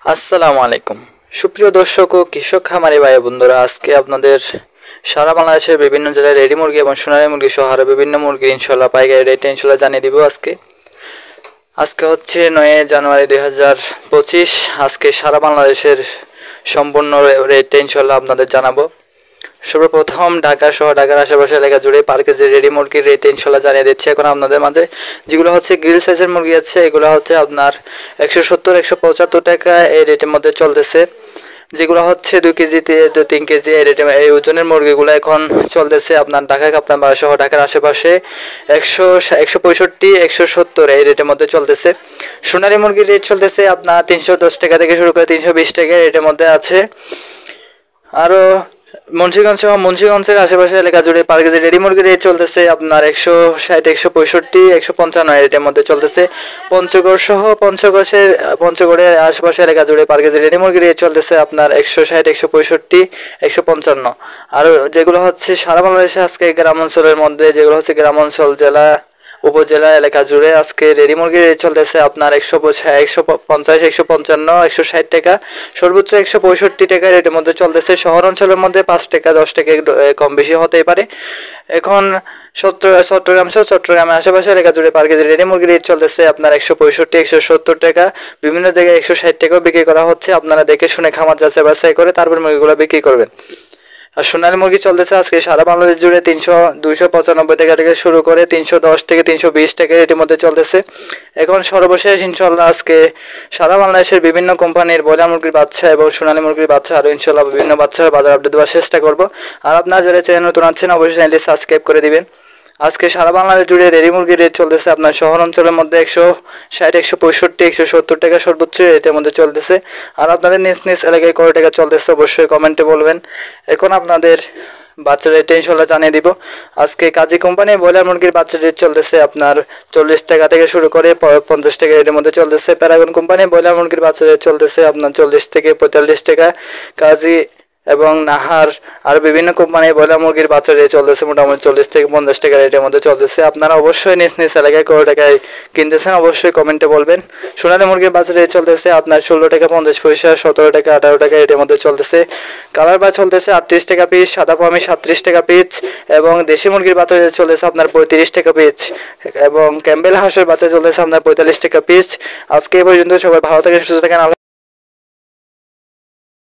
আসসালামু আলাইকুম সুপ্রিয় দর্শক ও কৃষক খামারি ভাই বন্ধুরা, আজকে আপনাদের সারা বাংলাদেশের বিভিন্ন জেলায় রেডি মুরগি এবং সোনালী মুরগি সহ আরো বিভিন্ন মুরগি ইনশাল্লাহ পাইকারি রেটে ইনশাল্লাহ জানিয়ে দিব। আজকে হচ্ছে 9 জানুয়ারি 2025। আজকে সারা বাংলাদেশের সম্পূর্ণ রেটে ইনশাল্লাহ আপনাদের জানাবো। সর্বপ্রথম ঢাকা সহ ঢাকার আশেপাশে এলাকা জুড়ে পার কেজি রেডি মুরগির রেট ইনশাল্লাহ জানিয়ে দিচ্ছি এখন আপনাদের মাঝে। যেগুলো হচ্ছে গ্রিল সাইজের মুরগি আছে, এগুলো হচ্ছে আপনার 170-175 টাকা এই রেটের মধ্যে চলতেছে। যেগুলো হচ্ছে 2 কেজি 3 কেজি এই রেটে এই ওজনের মুরগিগুলো এখন চলতেছে আপনার ঢাকা কাপ্তান বাজার সহ ঢাকার আশেপাশে 165-170 এই রেটের মধ্যে চলতেছে। সোনালী মুরগির রেট চলতেছে আপনার 310 টাকা থেকে শুরু করে 320 টাকা রেটের মধ্যে আছে। আরও মুন্সিগঞ্জের আশেপাশে এলাকা জুড়ে পার কেজি রেডি মুরগির রেট চলতেছে আপনার 160-165-155 রেটের মধ্যে চলতেছে। পঞ্চগড়ের আশেপাশে এলাকা জুড়ে পার কেজি রেডি মুরগির রেট চলতেছে আপনার 160-165-155। আর যেগুলো হচ্ছে সারা বাংলাদেশে আজকে গ্রাম অঞ্চলের মধ্যে, যেগুলো হচ্ছে গ্রাম অঞ্চল, জেলা, উপজেলা এলাকা জুড়ে আজকে রেডি মুরগির রেট চলতেছে আপনার 150-155-160 টাকা, সর্বোচ্চ 165 টাকা রেটের মধ্যে চলতেছে। শহর অঞ্চলের মধ্যে 5 টাকা 10 টাকা একটু কম বেশি হতেই পারে। এখন চট্টগ্রামের আশেপাশে এলাকা জুড়ে পার কেজি রেডি মুরগির রেট চলতেছে আপনার 165-170 টাকা, বিভিন্ন জায়গায় 160 টাকাও বিক্রি করা হচ্ছে। আপনারা দেখে শুনে খামার বাছাই করে তারপর মুরগিগুলো বিক্রি করবেন। আর সোনালী মুরগি চলতেছে আজকে সারা বাংলাদেশ জুড়ে 295 টাকা থেকে শুরু করে 310 থেকে 320 টাকা এটির মধ্যে চলতেছে। এখন সর্বশেষ ইনশাল্লাহ আজকে সারা বাংলাদেশের বিভিন্ন কোম্পানির ব্রয়লার মুরগির বাচ্চা এবং সোনালী মুরগির বাচ্চা আরও ইনশাল্লাহ বিভিন্ন বাচ্চার বাজার আপডেট দেওয়ার চেষ্টা করব। আর আপনারা যারা চ্যানেল নতুন আছেন অবশ্যই চ্যানেলটি সাবস্ক্রাইব করে দিবেন। আজকে সারা বাংলাদেশ জুড়ে রেডি মুরগির রেট চলতেছে আপনার শহর অঞ্চলের মধ্যে 160-165-170 টাকা সর্বোচ্চ রেটের মধ্যে চলতেছে। আর আপনাদের নিজ নিজ এলাকায় কত টাকা চলতেছে অবশ্যই কমেন্টে বলবেন। এখন আপনাদের বাচ্চার রেট ইনশাল্লাহ জানিয়ে দিব। আজকে কাজী কোম্পানি ব্রয়লার মুরগির বাচ্চার রেট চলতেছে আপনার 40 টাকা থেকে শুরু করে 50 টাকা রেটের মধ্যে চলতেছে। প্যারাগন কোম্পানি ব্রয়লার মুরগির বাচ্চার রেট চলতেছে আপনার 40 থেকে 45 টাকা। কাজী এবং নাহার আর বিভিন্ন কোম্পানির ব্রয়লার মুরগির বাচ্চা রেট চলতেছে মোটামুটি 40 থেকে 50 টাকা রেটের মধ্যে চলতেছে। আপনারা অবশ্যই নিজ নিজ এলাকায় কত টাকায় কিনতেছেন অবশ্যই কমেন্টে বলবেন। সোনালী মুরগির বাচ্চা রেট চলতেছে আপনার 16 টাকা 50 পয়সা, 17 টাকা 18 টাকা রেটের মধ্যে চলতেছে। কালার বা চলতেছে 38 টাকা পিস, সাদা পামি 37 টাকা পিস এবং দেশি মুরগির বাচ্চা রেট চলতেছে আপনার 35 টাকা পিস এবং ক্যাম্বেল হাঁসের বাচ্চা চলতেছে আপনার 45 টাকা পিস। আজকে এই পর্যন্ত, সবাই ভালো থাকেন, সুস্থ থাকেন।